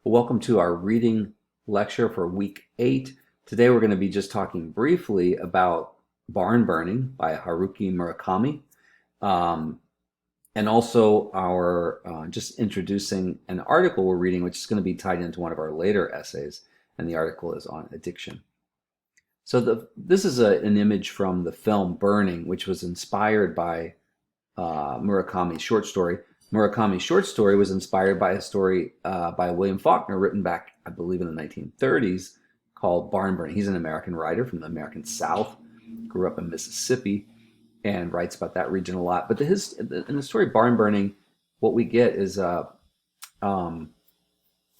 Well, welcome to our reading lecture for week 8. Today we're going to be just talking briefly about Barn Burning by Haruki Murakami, um, and also our just introducing an article we're reading, which is going to be tied into one of our later essays, and the article is on addiction. So this is an image from the film Burning, which was inspired by Murakami's short story. Murakami's short story was inspired by a story by William Faulkner written back, I believe, in the 1930s called Barn Burning. He's an American writer from the American South, grew up in Mississippi, and writes about that region a lot. But in the story Barn Burning, what we get is um,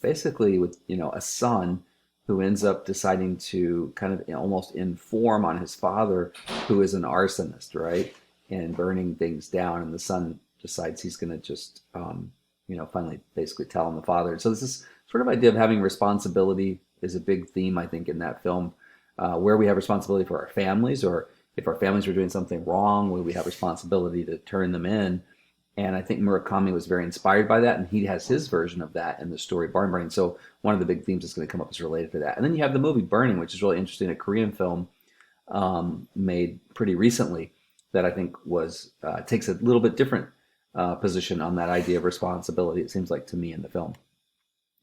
basically with a son who ends up deciding to kind of almost inform on his father, who is an arsonist, right? And burning things down, and the son decides he's going to just finally basically tell him the father. So this sort of idea of having responsibility is a big theme, I think, in that film, where we have responsibility for our families, or if our families were doing something wrong, where we have responsibility to turn them in. And I think Murakami was very inspired by that, and he has his version of that in the story Barn Burning. So one of the big themes that's going to come up is related to that. And then you have the movie Burning, which is really interesting, a Korean film made pretty recently that I think was takes a little bit different position on that idea of responsibility, it seems like to me, in the film.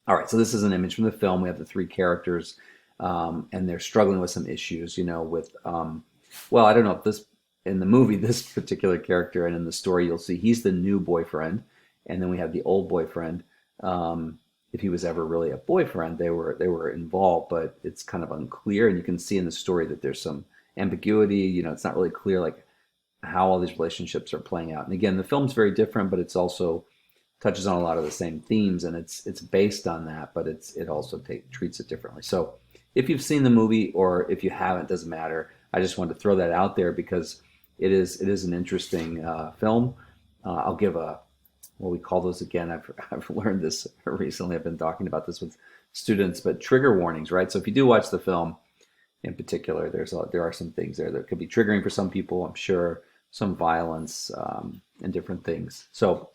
All right, so this is an image from the film. We have the three characters, and they're struggling with some issues, with, well, I don't know if this, in the movie, this particular character, and in the story, you'll see he's the new boyfriend, and then we have the old boyfriend. If he was ever really a boyfriend, they were involved, but it's kind of unclear, and you can see in the story that there's some ambiguity. It's not really clear, like, how all these relationships are playing out. And again, the film's very different, but it's also touches on a lot of the same themes, and it's based on that, but it also treats it differently. So if you've seen the movie, or if you haven't, doesn't matter. I just wanted to throw that out there because it is an interesting film. I'll give what we call those again. I've learned this recently. I've been talking about this with students, but trigger warnings, right? So if you do watch the film, in particular, there are some things there that could be triggering for some people, I'm sure, some violence, and different things. So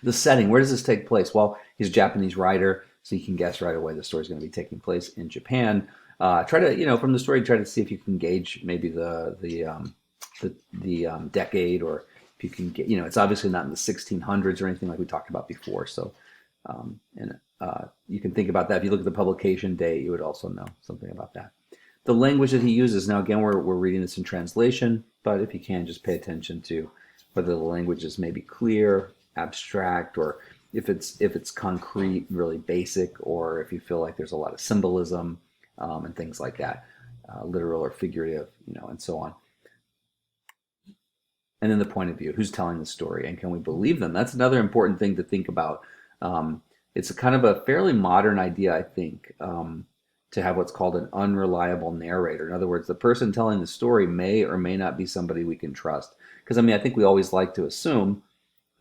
the setting, where does this take place? Well, he's a Japanese writer, so you can guess right away the story's going to be taking place in Japan. Try to, from the story, try to see if you can gauge maybe the decade, or if you can get, it's obviously not in the 1600s or anything like we talked about before. So, and you can think about that. If you look at the publication date, you would also know something about that. The language that he uses, now again, we're reading this in translation, but if you can, just pay attention to whether the language is maybe clear, abstract, or if it's concrete, really basic, or if you feel like there's a lot of symbolism, and things like that, literal or figurative, and so on. And then the point of view, who's telling the story, and can we believe them? That's another important thing to think about. It's a kind of a fairly modern idea, I think, to have what's called an unreliable narrator. In other words, the person telling the story may or may not be somebody we can trust. Because, I think we always like to assume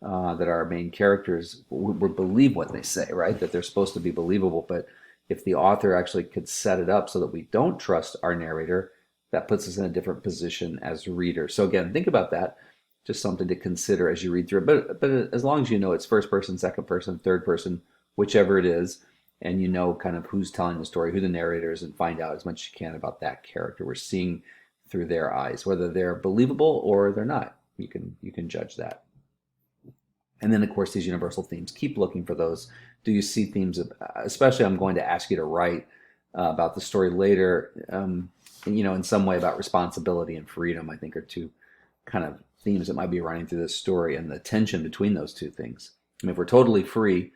that our main characters, we believe what they say, right? That they're supposed to be believable. But if the author actually could set it up so that we don't trust our narrator, that puts us in a different position as readers. So again, think about that. Just something to consider as you read through it. But as long as you know it's first person, second person, third person, whichever it is, and you know kind of who's telling the story, who the narrator is, and find out as much as you can about that character. We're seeing through their eyes, whether they're believable or they're not. You can judge that. And then, of course, these universal themes. Keep looking for those. Do you see themes of, especially I'm going to ask you to write about the story later, in some way about responsibility and freedom, I think are two kind of themes that might be running through this story, and the tension between those two things. If we're totally free,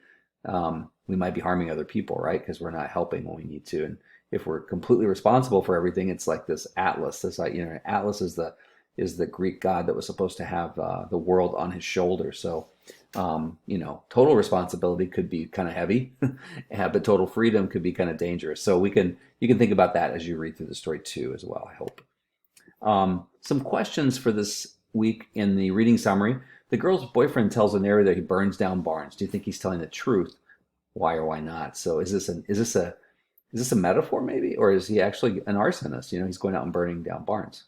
we might be harming other people, right? Because we're not helping when we need to. And if we're completely responsible for everything, it's like this Atlas. Atlas is the Greek god that was supposed to have the world on his shoulders. So, total responsibility could be kind of heavy, but total freedom could be kind of dangerous. So you can think about that as you read through the story too, as well, I hope. Some questions for this week in the reading summary. The girl's boyfriend tells the narrator he burns down barns. Do you think he's telling the truth? Why or why not? So is this a metaphor maybe, or is he actually an arsonist? He's going out and burning down barns.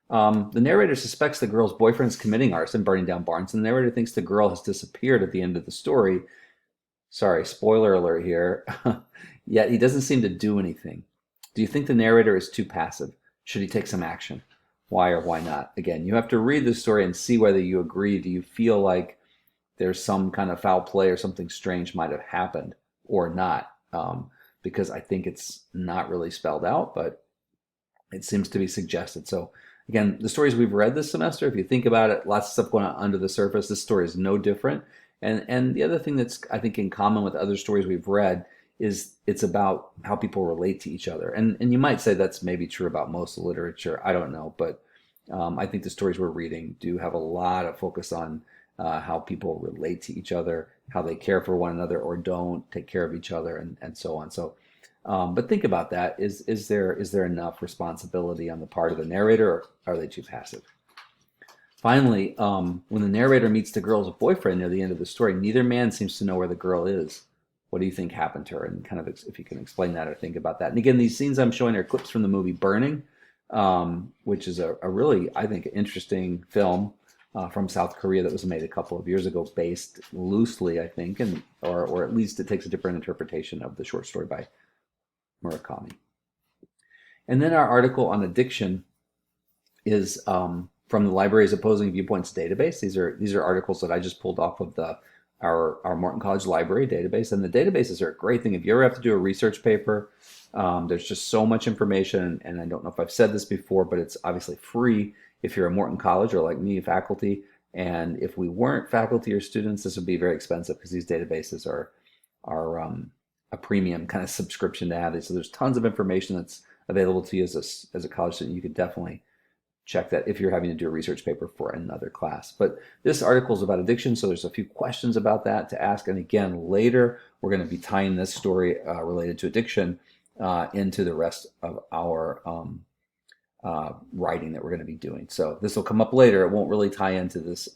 The narrator suspects the girl's boyfriend is committing arson, burning down barns, and the narrator thinks the girl has disappeared at the end of the story. Sorry, spoiler alert here. Yet he doesn't seem to do anything. Do you think the narrator is too passive? Should he take some action? Why or why not? Again, you have to read the story and see whether you agree. Do you feel like there's some kind of foul play or something strange might have happened or not? Because I think it's not really spelled out, but it seems to be suggested. So again, the stories we've read this semester, if you think about it, lots of stuff going on under the surface. This story is no different. And the other thing that's I think in common with other stories we've read is it's about how people relate to each other. And you might say that's maybe true about most literature. I don't know, but I think the stories we're reading do have a lot of focus on how people relate to each other, how they care for one another or don't take care of each other, and so on. So but think about that. Is there enough responsibility on the part of the narrator, or are they too passive? Finally, when the narrator meets the girl's boyfriend near the end of the story, neither man seems to know where the girl is. What do you think happened to her? And kind of if you can explain that or think about that. And again, these scenes I'm showing are clips from the movie Burning, which is a really, I think, interesting film from South Korea that was made a couple of years ago, based loosely, I think, and or at least it takes a different interpretation of the short story by Murakami. And then our article on addiction is from the Library's Opposing Viewpoints database. These are articles that I just pulled off of our Morton College Library database. And the databases are a great thing. If you ever have to do a research paper, there's just so much information. And I don't know if I've said this before, but it's obviously free if you're a Morton College or like me, faculty. And if we weren't faculty or students, this would be very expensive because these databases are a premium kind of subscription to have these. So there's tons of information that's available to you as a college student. You could definitely check that if you're having to do a research paper for another class. But this article is about addiction, so there's a few questions about that to ask. And again, later we're going to be tying this story related to addiction into the rest of our writing that we're going to be doing. So this will come up later. It won't really tie into this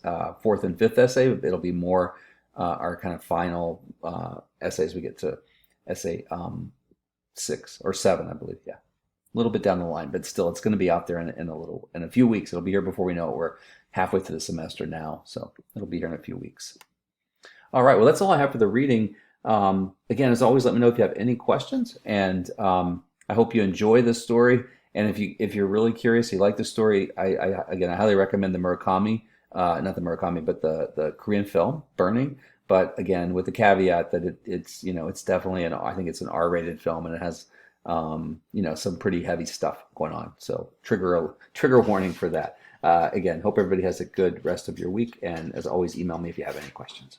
fourth and fifth essay. It'll be more our kind of final essays. We get to essay 6 or 7, I believe. Yeah. A little bit down the line, but still, it's going to be out there in a few weeks. It'll be here before we know it. We're halfway through the semester now, so it'll be here in a few weeks. All right, well, that's all I have for the reading. Again, as always, let me know if you have any questions, and I hope you enjoy this story. And if you're really curious, you like the story, I highly recommend the Murakami, not the Murakami, but the Korean film Burning. But again, with the caveat that it's definitely I think it's an R-rated film, and it has some pretty heavy stuff going on. So trigger warning for that. Again, hope everybody has a good rest of your week. And as always, email me if you have any questions.